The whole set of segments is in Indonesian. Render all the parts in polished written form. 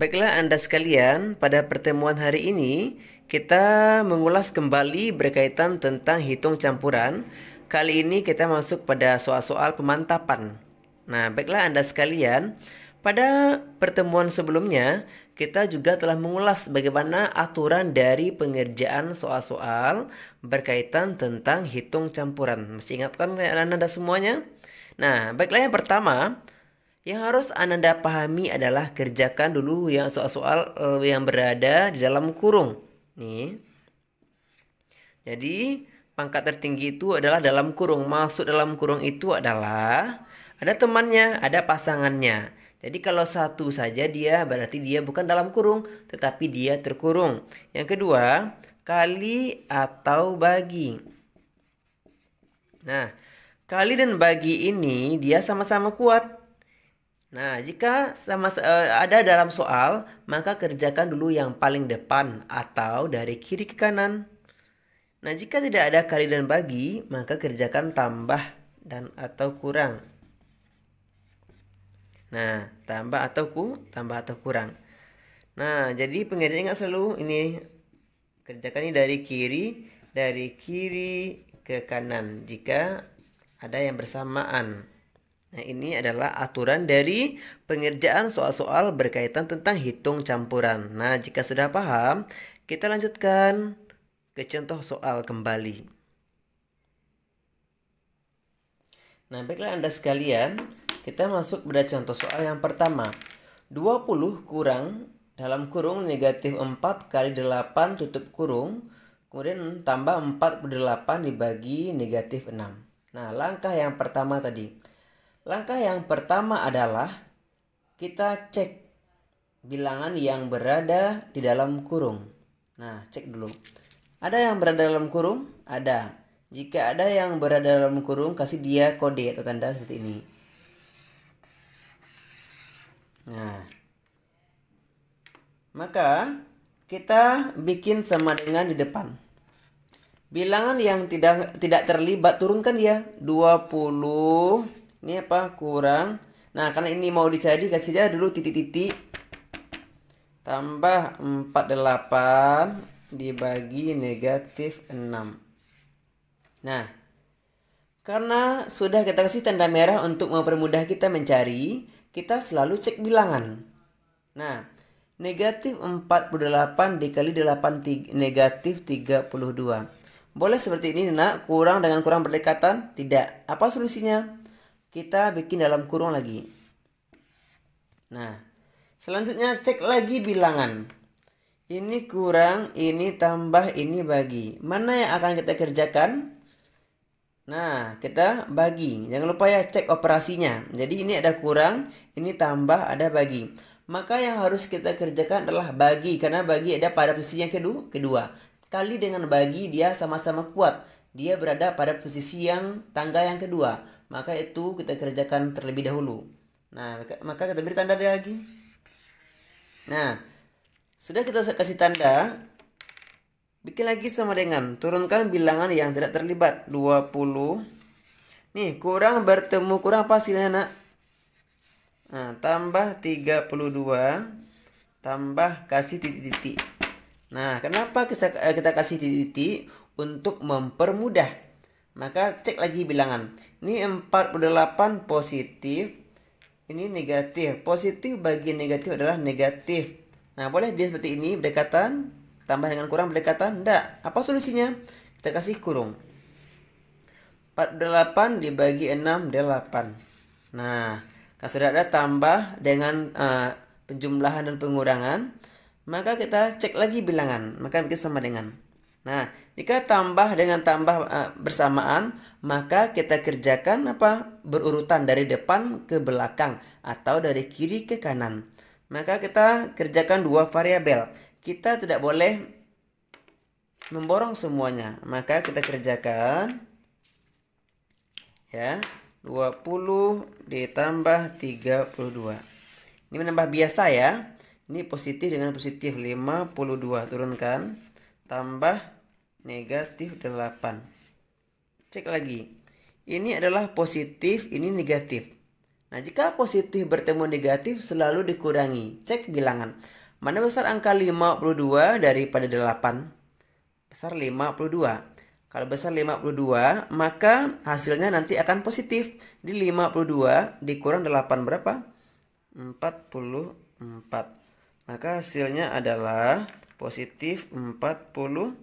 Baiklah Anda sekalian, pada pertemuan hari ini kita mengulas kembali berkaitan tentang hitung campuran. Kali ini kita masuk pada soal-soal pemantapan. Nah, baiklah Anda sekalian, pada pertemuan sebelumnya kita juga telah mengulas bagaimana aturan dari pengerjaan soal-soal berkaitan tentang hitung campuran. Masih ingat kan Anda semuanya? Nah, baiklah yang pertama, yang harus Anda pahami adalah kerjakan dulu yang soal-soal yang berada di dalam kurung. Nih. Jadi, pangkat tertinggi itu adalah dalam kurung. Masuk dalam kurung itu adalah ada temannya, ada pasangannya. Jadi kalau satu saja dia berarti dia bukan dalam kurung, tetapi dia terkurung. Yang kedua, kali atau bagi. Nah, kali dan bagi ini dia sama-sama kuat. Nah, jika ada dalam soal, maka kerjakan dulu yang paling depan atau dari kiri ke kanan. Nah, jika tidak ada kali dan bagi, maka kerjakan tambah dan atau kurang. Nah, tambah atau kurang. Nah, jadi pengerjaan ingat selalu ini kerjakan ini dari kiri ke kanan jika ada yang bersamaan. Nah, ini adalah aturan dari pengerjaan soal-soal berkaitan tentang hitung campuran. Nah, jika sudah paham, kita lanjutkan ke contoh soal kembali. Nah, baiklah Anda sekalian, kita masuk pada contoh soal yang pertama. 20 kurang dalam kurung negatif 4 kali 8 tutup kurung, kemudian tambah 48 dibagi negatif 6. Nah, langkah yang pertama tadi. Langkah yang pertama adalah kita cek bilangan yang berada di dalam kurung. Nah, cek dulu. Ada yang berada dalam kurung? Ada. Jika ada yang berada dalam kurung, kasih dia kode atau tanda seperti ini. Nah, maka kita bikin sama dengan di depan. Bilangan yang tidak terlibat turunkan dia 20. Ini apa? Kurang. Nah, karena ini mau dicari, kasih aja dulu titik-titik. Tambah 48 dibagi negatif 6. Nah, karena sudah kita kasih tanda merah untuk mempermudah kita mencari, kita selalu cek bilangan. Nah, negatif 48 dikali 8 negatif 32. Boleh seperti ini nak, kurang dengan kurang berdekatan? Tidak. Apa solusinya? Kita bikin dalam kurung lagi. Nah, selanjutnya cek lagi bilangan. Ini kurang, ini tambah, ini bagi. Mana yang akan kita kerjakan? Nah, kita bagi. Jangan lupa ya cek operasinya. Jadi ini ada kurang, ini tambah, ada bagi. Maka yang harus kita kerjakan adalah bagi. Karena bagi ada pada posisi yang kedua. Kali dengan bagi dia sama-sama kuat. Dia berada pada posisi yang tangga yang kedua. Maka itu kita kerjakan terlebih dahulu. Nah, maka kita beri tanda dia lagi. Nah, sudah kita kasih tanda. Bikin lagi sama dengan turunkan bilangan yang tidak terlibat. 20. Nih, kurang bertemu kurang apa hasilnya nak? Nah, tambah 32. Tambah kasih titik-titik. Nah, kenapa kita kasih titik-titik? Untuk mempermudah. Maka cek lagi bilangan. Ini 48 positif. Ini negatif. Positif bagi negatif adalah negatif. Nah, boleh dia seperti ini berdekatan. Tambah dengan kurang berdekatan. Tidak. Apa solusinya? Kita kasih kurung. 48 dibagi 6, 8. Nah, kalau sudah ada tambah dengan penjumlahan dan pengurangan, maka kita cek lagi bilangan. Maka bikin sama dengan. Nah, jika tambah dengan tambah bersamaan, maka kita kerjakan apa? Berurutan dari depan ke belakang atau dari kiri ke kanan. Maka kita kerjakan dua variabel. Kita tidak boleh memborong semuanya. Maka kita kerjakan ya 20 ditambah 32. Ini menambah biasa ya. Ini positif dengan positif 52. Turunkan. Tambah negatif 8. Cek lagi. Ini adalah positif, ini negatif. Nah, jika positif bertemu negatif selalu dikurangi. Cek bilangan. Mana besar angka 52 daripada 8? Besar 52. Kalau besar 52, maka hasilnya nanti akan positif. Jadi 52 dikurang 8 berapa? 44. Maka hasilnya adalah positif 44.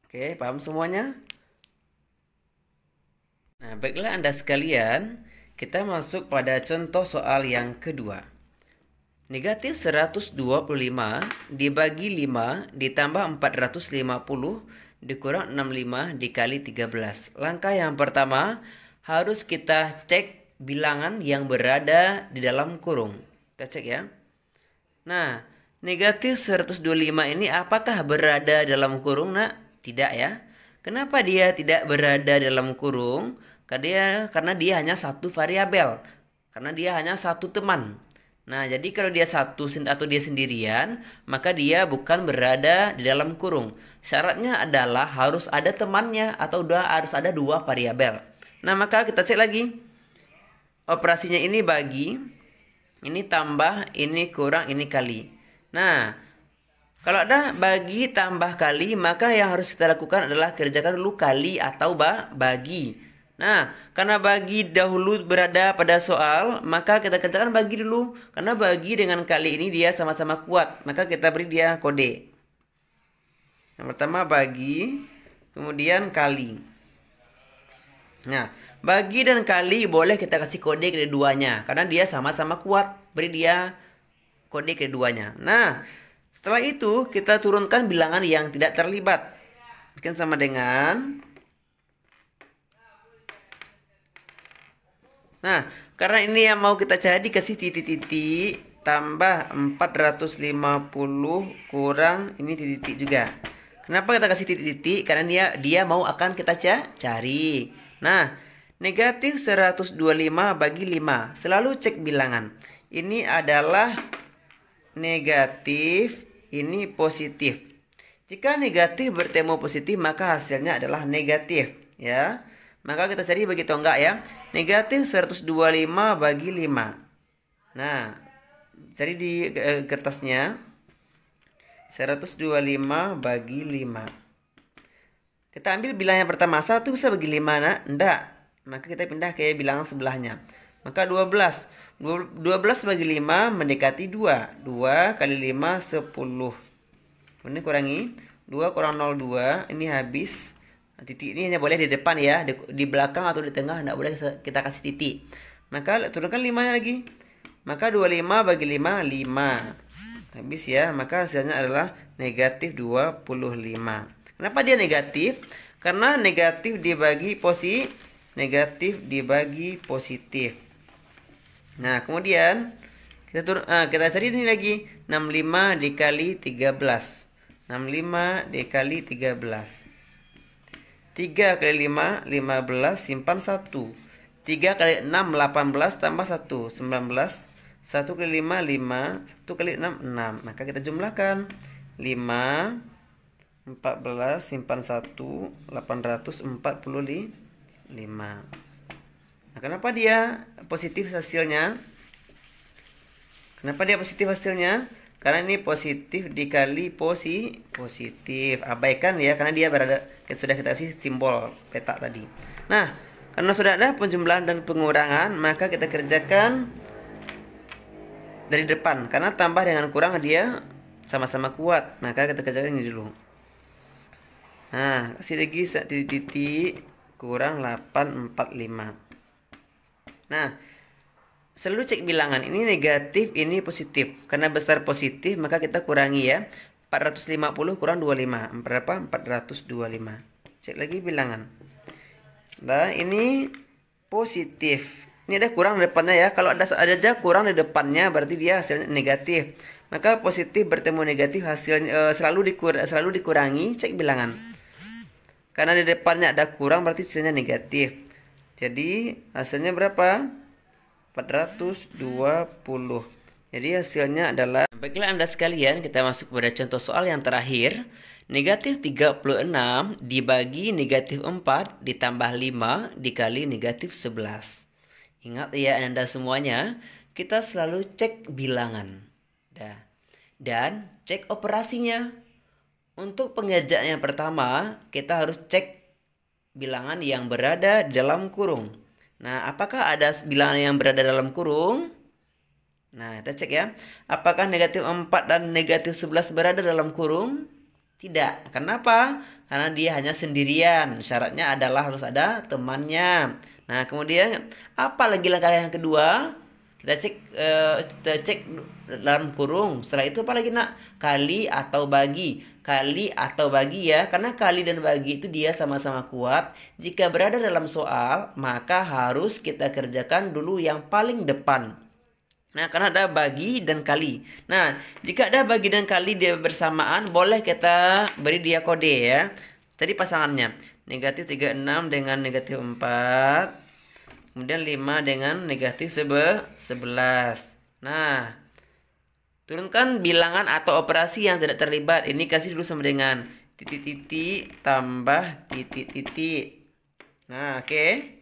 Oke, paham semuanya? Nah, baiklah Anda sekalian, kita masuk pada contoh soal yang kedua. Negatif 125 dibagi 5 ditambah 450 dikurang 65 dikali 13. Langkah yang pertama, harus kita cek bilangan yang berada di dalam kurung. Kita cek ya. Nah, negatif 125 ini apakah berada dalam kurung, nak? Tidak ya. Kenapa dia tidak berada dalam kurung? Karena dia hanya satu variabel. Karena dia hanya satu teman. Nah, jadi kalau dia satu atau dia sendirian, maka dia bukan berada di dalam kurung. Syaratnya adalah harus ada temannya atau harus ada dua variabel. Nah, maka kita cek lagi. Operasinya ini bagi, ini tambah, ini kurang, ini kali. Nah, kalau ada bagi tambah kali, maka yang harus kita lakukan adalah kerjakan dulu kali atau bagi. Nah, karena bagi dahulu berada pada soal, maka kita kerjakan bagi dulu. Karena bagi dengan kali ini dia sama-sama kuat, maka kita beri dia kode. Yang pertama bagi, kemudian kali. Nah, bagi dan kali boleh kita kasih kode keduanya, karena dia sama-sama kuat. Beri dia kode keduanya. Nah, setelah itu kita turunkan bilangan yang tidak terlibat. Bikin sama dengan... Nah, karena ini yang mau kita cari dikasih titik-titik tambah 450 kurang ini titik-titik juga. Kenapa kita kasih titik-titik? Karena dia mau akan kita cari. Nah, negatif 125 bagi 5. Selalu cek bilangan. Ini adalah negatif, ini positif. Jika negatif bertemu positif, maka hasilnya adalah negatif, ya. Maka kita cari bagi tonggak ya. Negatif 125 bagi 5. Nah, cari di kertasnya. 125 bagi 5. Kita ambil bilangan yang pertama. 1 bisa bagi 5, nak? Enggak. Maka kita pindah ke bilangan sebelahnya. Maka 12. 12 bagi 5 mendekati 2. 2 kali 5, 10. Ini kurangi. 2 kurang 02. Ini habis. Titik ini hanya boleh di depan ya, di belakang atau di tengah tidak boleh kita kasih titik. Maka turunkan 5 lagi. Maka 25 bagi 5, 5. Habis ya, maka hasilnya adalah negatif 25. Kenapa dia negatif? Karena negatif dibagi positif. Nah, kemudian kita cari ini lagi. 65 dikali 13. 65 dikali 13. 3 kali 5, 15, simpan 1. 3 kali 6, 18, tambah 1, 19. 1 kali 5, 5. 1 kali 6, 6. Maka kita jumlahkan. 5, 14, simpan 1, 845. Nah, kenapa dia positif hasilnya? Karena ini positif dikali positif. Abaikan ya, karena dia sudah kita kasih simbol peta tadi. Nah, karena sudah ada penjumlahan dan pengurangan, maka kita kerjakan dari depan. Karena tambah dengan kurang dia sama-sama kuat. Maka kita kerjakan ini dulu. Nah, kasih lagi titik kurang 845. Nah, selalu cek bilangan, ini negatif, ini positif. Karena besar positif, maka kita kurangi ya. 450 kurang 25. Berapa? 425. Cek lagi bilangan. Nah, ini positif. Ini ada kurang di depannya ya. Kalau ada aja kurang di depannya, berarti dia hasilnya negatif. Maka positif bertemu negatif, hasilnya selalu dikurangi. Cek bilangan. Karena di depannya ada kurang, berarti hasilnya negatif. Jadi hasilnya berapa? 420. Jadi hasilnya adalah, baiklah Anda sekalian, kita masuk pada contoh soal yang terakhir. Negatif 36 dibagi negatif 4 ditambah 5 dikali negatif 11. Ingat ya Anda semuanya, kita selalu cek bilangan. Dan cek operasinya. Untuk pengerjaan yang pertama, kita harus cek bilangan yang berada di dalam kurung. Nah, apakah ada bilangan yang berada dalam kurung? Nah, kita cek ya. Apakah negatif 4 dan negatif 11 berada dalam kurung? Tidak. Kenapa? Karena dia hanya sendirian. Syaratnya adalah harus ada temannya. Nah, kemudian apa lagi langkah yang kedua? Kita cek dalam kurung. Setelah itu apa lagi nak? Kali atau bagi. Kali atau bagi ya. Karena kali dan bagi itu dia sama-sama kuat. Jika berada dalam soal, maka harus kita kerjakan dulu yang paling depan. Nah, karena ada bagi dan kali. Nah, jika ada bagi dan kali dia bersamaan, boleh kita beri dia kode ya. Jadi pasangannya negatif 36 dengan negatif 4. Kemudian 5 dengan negatif 11. Nah, turunkan bilangan atau operasi yang tidak terlibat. Ini kasih dulu sama dengan titik-titik tambah titik-titik. Nah, oke.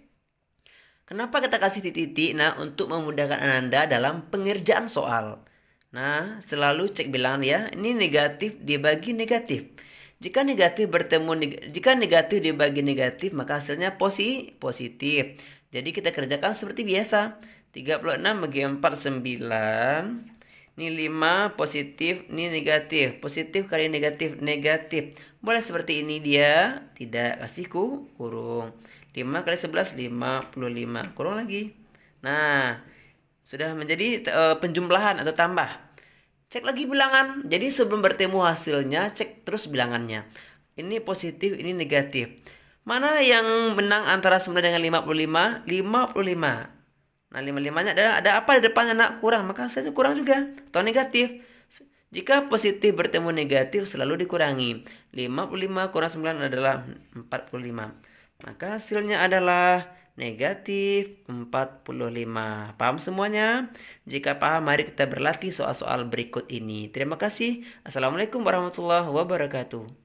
Kenapa kita kasih titik-titik? Nah, untuk memudahkan Anda dalam pengerjaan soal. Nah, selalu cek bilangan ya. Ini negatif dibagi negatif. Jika negatif dibagi negatif, maka hasilnya positif. Jadi kita kerjakan seperti biasa. 36 bagi 4 9. Ini 5 positif, ini negatif. Positif kali negatif, negatif. Boleh seperti ini dia. Tidak, kasih kurung. 5 kali 11, 55. Kurang lagi. Nah, sudah menjadi penjumlahan atau tambah. Cek lagi bilangan. Jadi sebelum bertemu hasilnya, cek terus bilangannya. Ini positif, ini negatif. Mana yang menang antara 9 dengan 55? 55. Nah, 55-nya ada apa di depannya nak? Kurang, maka hasilnya kurang juga. Atau negatif. Jika positif bertemu negatif selalu dikurangi. 55 kurang 9 adalah 45. Maka hasilnya adalah negatif 45. Paham semuanya? Jika paham, mari kita berlatih soal-soal berikut ini. Terima kasih. Assalamualaikum warahmatullahi wabarakatuh.